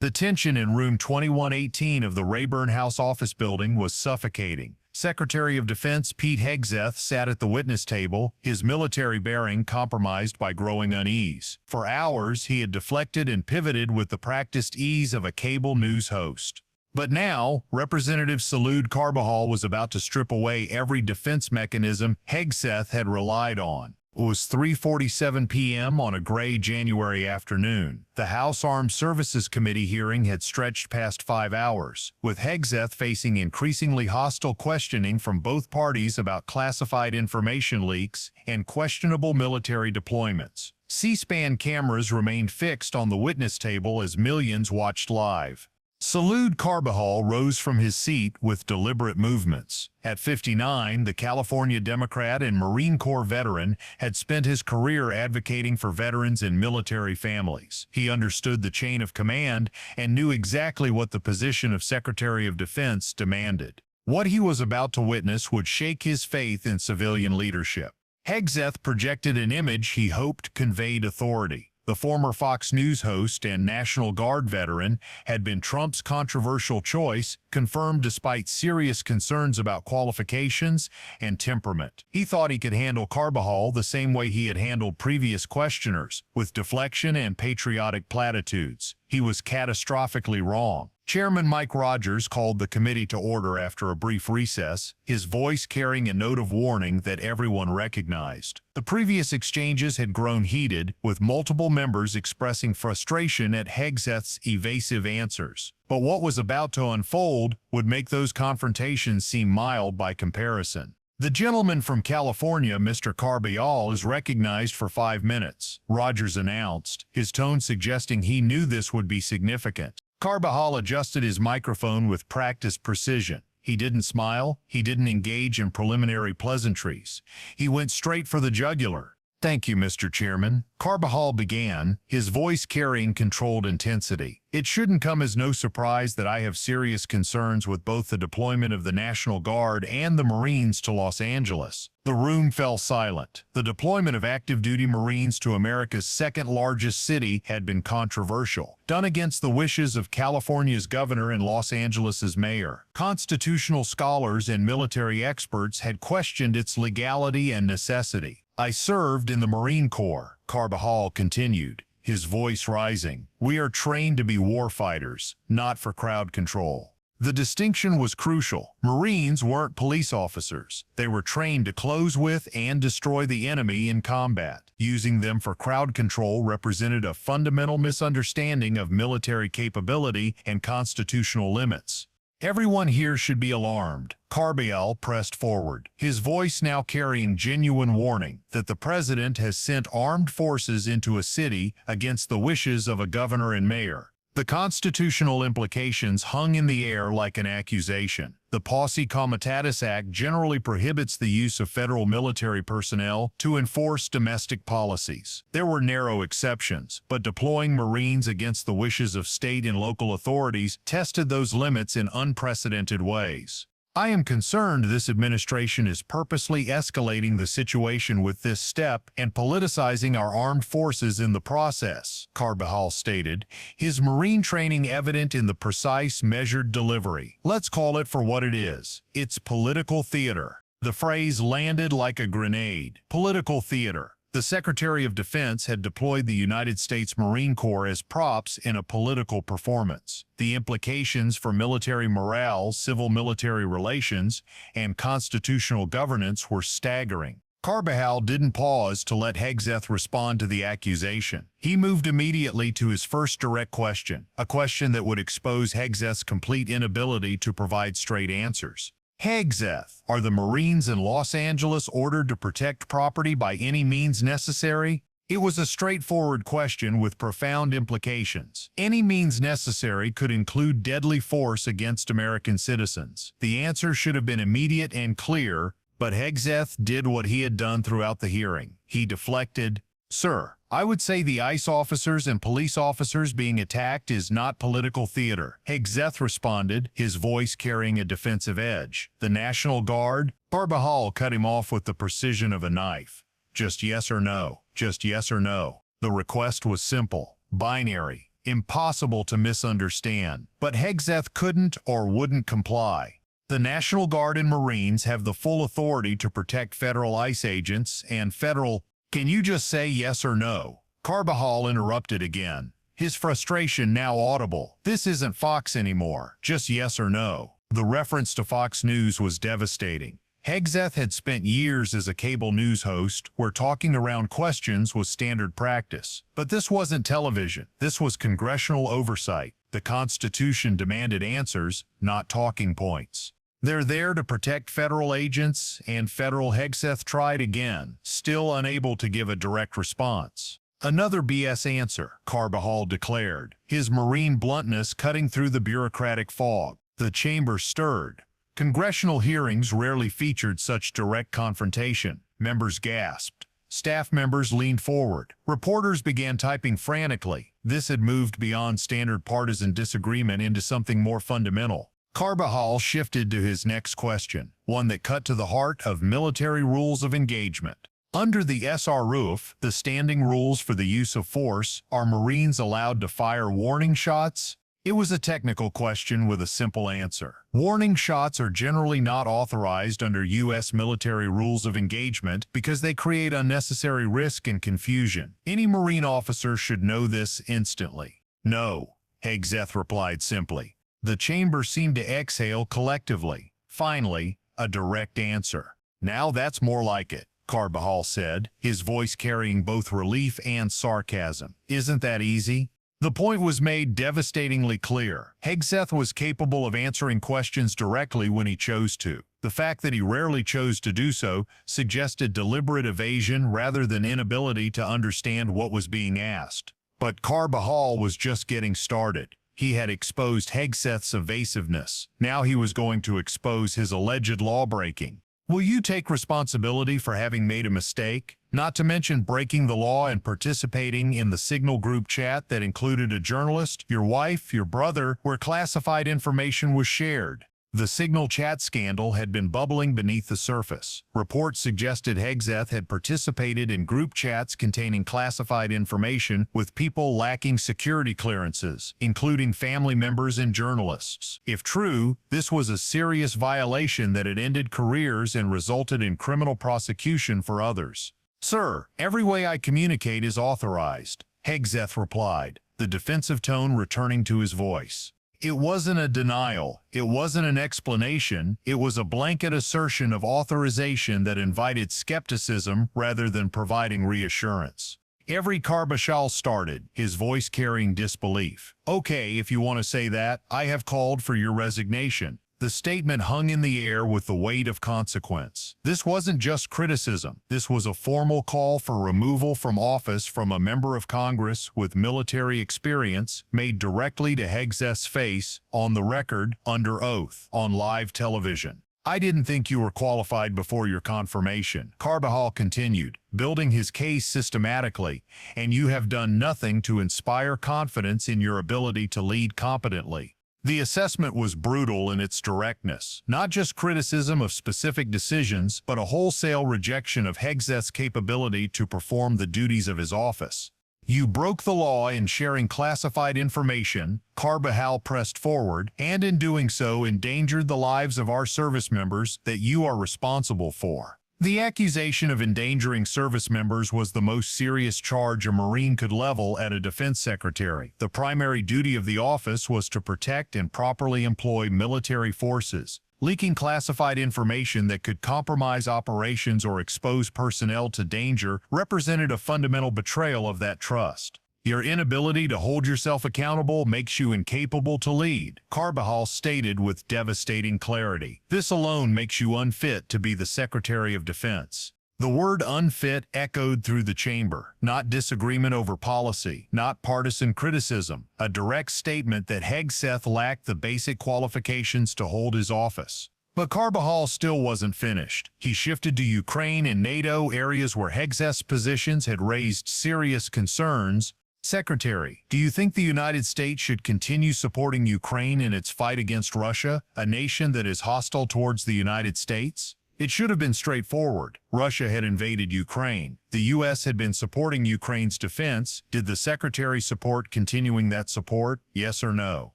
The tension in room 2118 of the Rayburn House office building was suffocating. Secretary of Defense Pete Hegseth sat at the witness table, his military bearing compromised by growing unease. For hours, he had deflected and pivoted with the practiced ease of a cable news host. But now, Representative Salud Carbajal was about to strip away every defense mechanism Hegseth had relied on. It was 3:47 p.m. on a gray January afternoon. The House Armed Services Committee hearing had stretched past 5 hours, with Hegseth facing increasingly hostile questioning from both parties about classified information leaks and questionable military deployments. C-SPAN cameras remained fixed on the witness table as millions watched live. Salud Carbajal rose from his seat with deliberate movements. At 59, the California Democrat and Marine Corps veteran had spent his career advocating for veterans and military families. He understood the chain of command and knew exactly what the position of Secretary of Defense demanded. What he was about to witness would shake his faith in civilian leadership. Hegseth projected an image he hoped conveyed authority. The former Fox News host and National Guard veteran had been Trump's controversial choice, confirmed despite serious concerns about qualifications and temperament. He thought he could handle Carbajal the same way he had handled previous questioners, with deflection and patriotic platitudes. He was catastrophically wrong. Chairman Mike Rogers called the committee to order after a brief recess, his voice carrying a note of warning that everyone recognized. The previous exchanges had grown heated, with multiple members expressing frustration at Hegseth's evasive answers. But what was about to unfold would make those confrontations seem mild by comparison. The gentleman from California, Mr. Carbajal, is recognized for 5 minutes, Rogers announced, his tone suggesting he knew this would be significant. Carbajal adjusted his microphone with practiced precision. He didn't smile, he didn't engage in preliminary pleasantries. He went straight for the jugular. "Thank you, Mr. Chairman," Carbajal began, his voice carrying controlled intensity. "It shouldn't come as no surprise that I have serious concerns with both the deployment of the National Guard and the Marines to Los Angeles." The room fell silent. The deployment of active-duty Marines to America's second-largest city had been controversial, done against the wishes of California's governor and Los Angeles's mayor. Constitutional scholars and military experts had questioned its legality and necessity. "I served in the Marine Corps," Carbajal continued, his voice rising. "We are trained to be warfighters, not for crowd control." The distinction was crucial. Marines weren't police officers. They were trained to close with and destroy the enemy in combat. Using them for crowd control represented a fundamental misunderstanding of military capability and constitutional limits. "Everyone here should be alarmed." Carbajal pressed forward, his voice now carrying genuine warning that the president has sent armed forces into a city against the wishes of a governor and mayor. The constitutional implications hung in the air like an accusation. The Posse Comitatus Act generally prohibits the use of federal military personnel to enforce domestic policies. There were narrow exceptions, but deploying Marines against the wishes of state and local authorities tested those limits in unprecedented ways. "I am concerned this administration is purposely escalating the situation with this step and politicizing our armed forces in the process," Carbajal stated, his Marine training evident in the precise, measured delivery. "Let's call it for what it is. It's political theater." The phrase landed like a grenade. Political theater. The Secretary of Defense had deployed the United States Marine Corps as props in a political performance. The implications for military morale, civil-military relations, and constitutional governance were staggering. Carbajal didn't pause to let Hegseth respond to the accusation. He moved immediately to his first direct question, a question that would expose Hegseth's complete inability to provide straight answers. "Hegseth, are the Marines in Los Angeles ordered to protect property by any means necessary?" It was a straightforward question with profound implications. Any means necessary could include deadly force against American citizens. The answer should have been immediate and clear, but Hegseth did what he had done throughout the hearing. He deflected. "Sir, I would say the ICE officers and police officers being attacked is not political theater," Hegseth responded, his voice carrying a defensive edge. "The National Guard?" Carbajal cut him off with the precision of a knife. "Just yes or no. Just yes or no." The request was simple, binary. impossible to misunderstand. But Hegseth couldn't or wouldn't comply. The National Guard and Marines have the full authority to protect federal ICE agents and federal... Can you just say yes or no? Carbajal interrupted again, his frustration now audible. This isn't Fox anymore, just yes or no. The reference to Fox News was devastating. Hegseth had spent years as a cable news host where talking around questions was standard practice. But this wasn't television. This was congressional oversight. The Constitution demanded answers, not talking points. They're there to protect federal agents, and federal Hegseth tried again, still unable to give a direct response. Another BS answer, Carbajal declared, his Marine bluntness cutting through the bureaucratic fog. The chamber stirred. Congressional hearings rarely featured such direct confrontation. Members gasped. Staff members leaned forward. Reporters began typing frantically. This had moved beyond standard partisan disagreement into something more fundamental. Carbajal shifted to his next question, one that cut to the heart of military rules of engagement. Under the SRUF, the standing rules for the use of force, are Marines allowed to fire warning shots? It was a technical question with a simple answer. Warning shots are generally not authorized under U.S. military rules of engagement because they create unnecessary risk and confusion. Any Marine officer should know this instantly. No, Hegseth replied simply. The chamber seemed to exhale collectively. Finally, a direct answer. Now that's more like it, Carbajal said, his voice carrying both relief and sarcasm. Isn't that easy? The point was made devastatingly clear. Hegseth was capable of answering questions directly when he chose to. The fact that he rarely chose to do so suggested deliberate evasion rather than inability to understand what was being asked. But Carbajal was just getting started. He had exposed Hegseth's evasiveness. Now he was going to expose his alleged lawbreaking. Will you take responsibility for having made a mistake? Not to mention breaking the law and participating in the Signal group chat that included a journalist, your wife, your brother, where classified information was shared. The Signal chat scandal had been bubbling beneath the surface. Reports suggested Hegseth had participated in group chats containing classified information with people lacking security clearances, including family members and journalists. If true, this was a serious violation that had ended careers and resulted in criminal prosecution for others. Sir, every way I communicate is authorized, Hegseth replied, the defensive tone returning to his voice. It wasn't a denial, it wasn't an explanation, it was a blanket assertion of authorization that invited skepticism rather than providing reassurance. Every Carbajal started, his voice carrying disbelief. Okay, if you want to say that, I have called for your resignation. The statement hung in the air with the weight of consequence. This wasn't just criticism. This was a formal call for removal from office from a member of Congress with military experience, made directly to Hegseth's face, on the record, under oath, on live television. I didn't think you were qualified before your confirmation, Carbajal continued, building his case systematically, and you have done nothing to inspire confidence in your ability to lead competently. The assessment was brutal in its directness, not just criticism of specific decisions, but a wholesale rejection of Hegseth's capability to perform the duties of his office. You broke the law in sharing classified information, Carbajal pressed forward, and in doing so endangered the lives of our service members that you are responsible for. The accusation of endangering service members was the most serious charge a Marine could level at a defense secretary. The primary duty of the office was to protect and properly employ military forces. Leaking classified information that could compromise operations or expose personnel to danger represented a fundamental betrayal of that trust. Your inability to hold yourself accountable makes you incapable to lead, Carbajal stated with devastating clarity. This alone makes you unfit to be the Secretary of Defense. The word unfit echoed through the chamber, not disagreement over policy, not partisan criticism, a direct statement that Hegseth lacked the basic qualifications to hold his office. But Carbajal still wasn't finished. He shifted to Ukraine and NATO, areas where Hegseth's positions had raised serious concerns. Secretary, do you think the United States should continue supporting Ukraine in its fight against Russia, a nation that is hostile towards the United States? It should have been straightforward. Russia had invaded Ukraine. The U.S. had been supporting Ukraine's defense. Did the Secretary support continuing that support? Yes or no?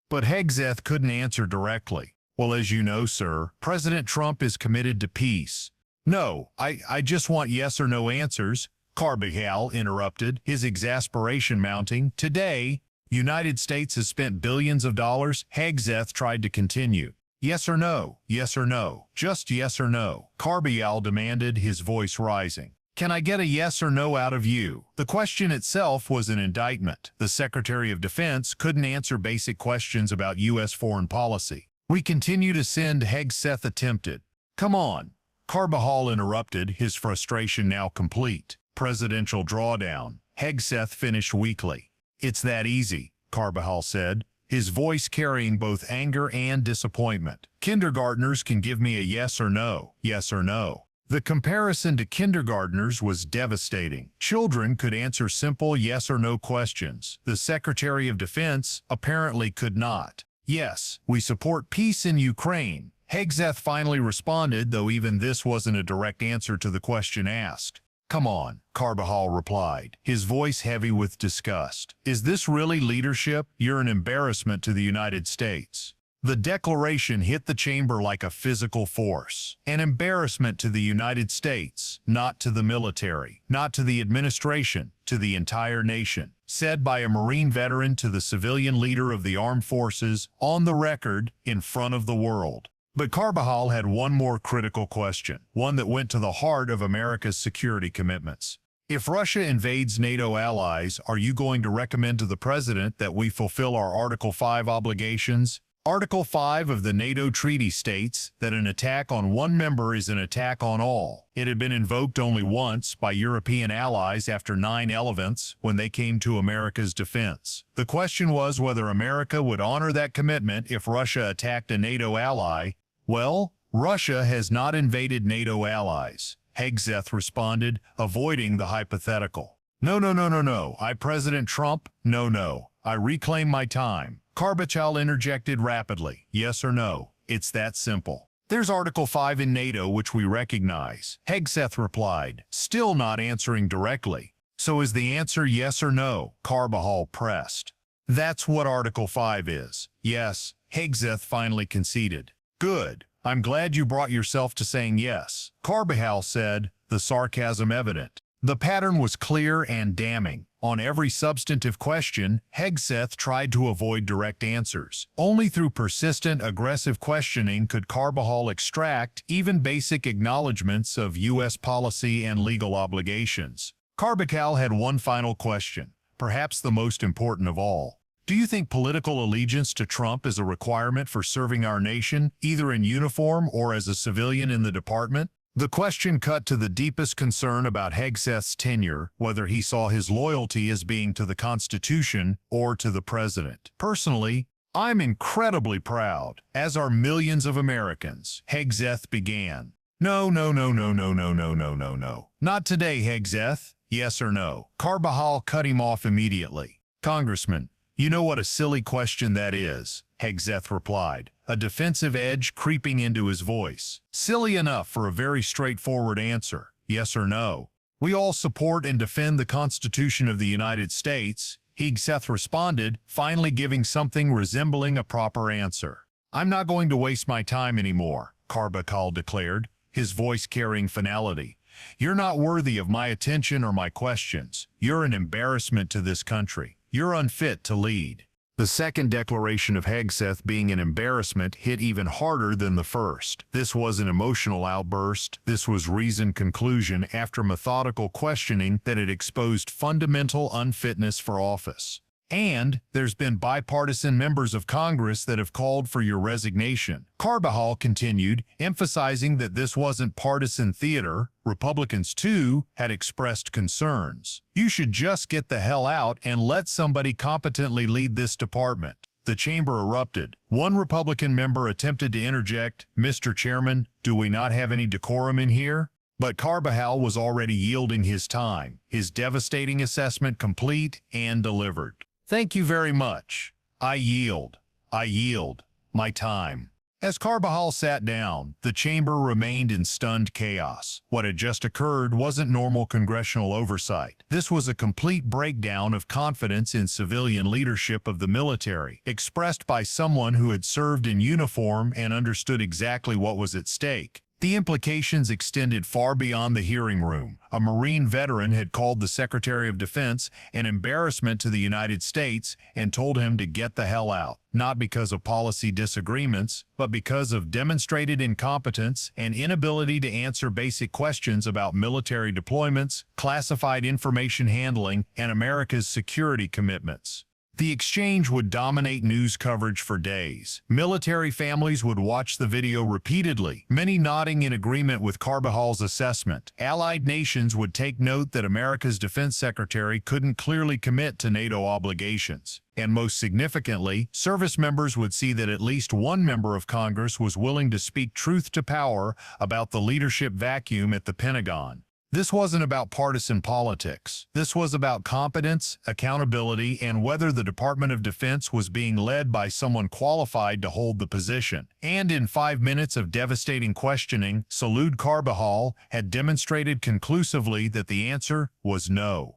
But Hegseth couldn't answer directly. Well, as you know, sir, President Trump is committed to peace. No, I just want yes or no answers, Carbajal interrupted, his exasperation mounting. Today, United States has spent billions of dollars. Hegseth tried to continue. Yes or no? Yes or no? Just yes or no? Carbajal demanded, his voice rising. Can I get a yes or no out of you? The question itself was an indictment. The Secretary of Defense couldn't answer basic questions about U.S. foreign policy. We continue to send, Hegseth attempted. Come on. Carbajal interrupted, his frustration now complete. Presidential drawdown. Hegseth finished weakly. It's that easy, Carbajal said, his voice carrying both anger and disappointment. Kindergartners can give me a yes or no, yes or no. The comparison to kindergartners was devastating. Children could answer simple yes or no questions. The Secretary of Defense apparently could not. Yes, we support peace in Ukraine. Hegseth finally responded, though even this wasn't a direct answer to the question asked. Come on, Carbajal replied, his voice heavy with disgust. Is this really leadership? You're an embarrassment to the United States. The declaration hit the chamber like a physical force. An embarrassment to the United States, not to the military, not to the administration, to the entire nation. Said by a Marine veteran to the civilian leader of the armed forces, on the record, in front of the world. But Carbajal had one more critical question, one that went to the heart of America's security commitments. If Russia invades NATO allies, are you going to recommend to the President that we fulfill our Article 5 obligations? Article 5 of the NATO treaty states that an attack on one member is an attack on all. It had been invoked only once by European allies after 9/11 when they came to America's defense. The question was whether America would honor that commitment if Russia attacked a NATO ally. Well, Russia has not invaded NATO allies, Hegseth responded, avoiding the hypothetical. No, I President Trump, no, I reclaim my time. Carbajal interjected rapidly, yes or no, it's that simple. There's Article 5 in NATO which we recognize, Hegseth replied, still not answering directly. So is the answer yes or no? Carbajal pressed. That's what Article 5 is. Yes, Hegseth finally conceded. Good. I'm glad you brought yourself to saying yes, Carbajal said, the sarcasm evident. The pattern was clear and damning. On every substantive question, Hegseth tried to avoid direct answers. Only through persistent, aggressive questioning could Carbajal extract even basic acknowledgments of U.S. policy and legal obligations. Carbajal had one final question, perhaps the most important of all. Do you think political allegiance to Trump is a requirement for serving our nation, either in uniform or as a civilian in the department? The question cut to the deepest concern about Hegseth's tenure, whether he saw his loyalty as being to the Constitution or to the President. Personally, I'm incredibly proud, as are millions of Americans, Hegseth began. No. Not today, Hegseth. Yes or no? Carbajal cut him off immediately. Congressman, you know what a silly question that is, Hegseth replied, a defensive edge creeping into his voice. Silly enough for a very straightforward answer, yes or no. We all support and defend the Constitution of the United States, Hegseth responded, finally giving something resembling a proper answer. I'm not going to waste my time anymore, Carbajal declared, his voice carrying finality. You're not worthy of my attention or my questions. You're an embarrassment to this country. You're unfit to lead. The second declaration of Hegseth being an embarrassment hit even harder than the first. This was an emotional outburst. This was reasoned conclusion after methodical questioning that had exposed fundamental unfitness for office. And there's been bipartisan members of Congress that have called for your resignation. Carbajal continued, emphasizing that this wasn't partisan theater. Republicans, too, had expressed concerns. You should just get the hell out and let somebody competently lead this department. The chamber erupted. One Republican member attempted to interject, Mr. Chairman, do we not have any decorum in here? But Carbajal was already yielding his time, his devastating assessment complete and delivered. Thank you very much. I yield my time. As Carbajal sat down, the chamber remained in stunned chaos. What had just occurred wasn't normal congressional oversight. This was a complete breakdown of confidence in civilian leadership of the military, expressed by someone who had served in uniform and understood exactly what was at stake. The implications extended far beyond the hearing room. A Marine veteran had called the Secretary of Defense an embarrassment to the United States and told him to get the hell out, not because of policy disagreements, but because of demonstrated incompetence and inability to answer basic questions about military deployments, classified information handling, and America's security commitments. The exchange would dominate news coverage for days. Military families would watch the video repeatedly, many nodding in agreement with Carbajal's assessment. Allied nations would take note that America's Defense Secretary couldn't clearly commit to NATO obligations. And most significantly, service members would see that at least one member of Congress was willing to speak truth to power about the leadership vacuum at the Pentagon. This wasn't about partisan politics. This was about competence, accountability, and whether the Department of Defense was being led by someone qualified to hold the position. And in 5 minutes of devastating questioning, Salud Carbajal had demonstrated conclusively that the answer was no.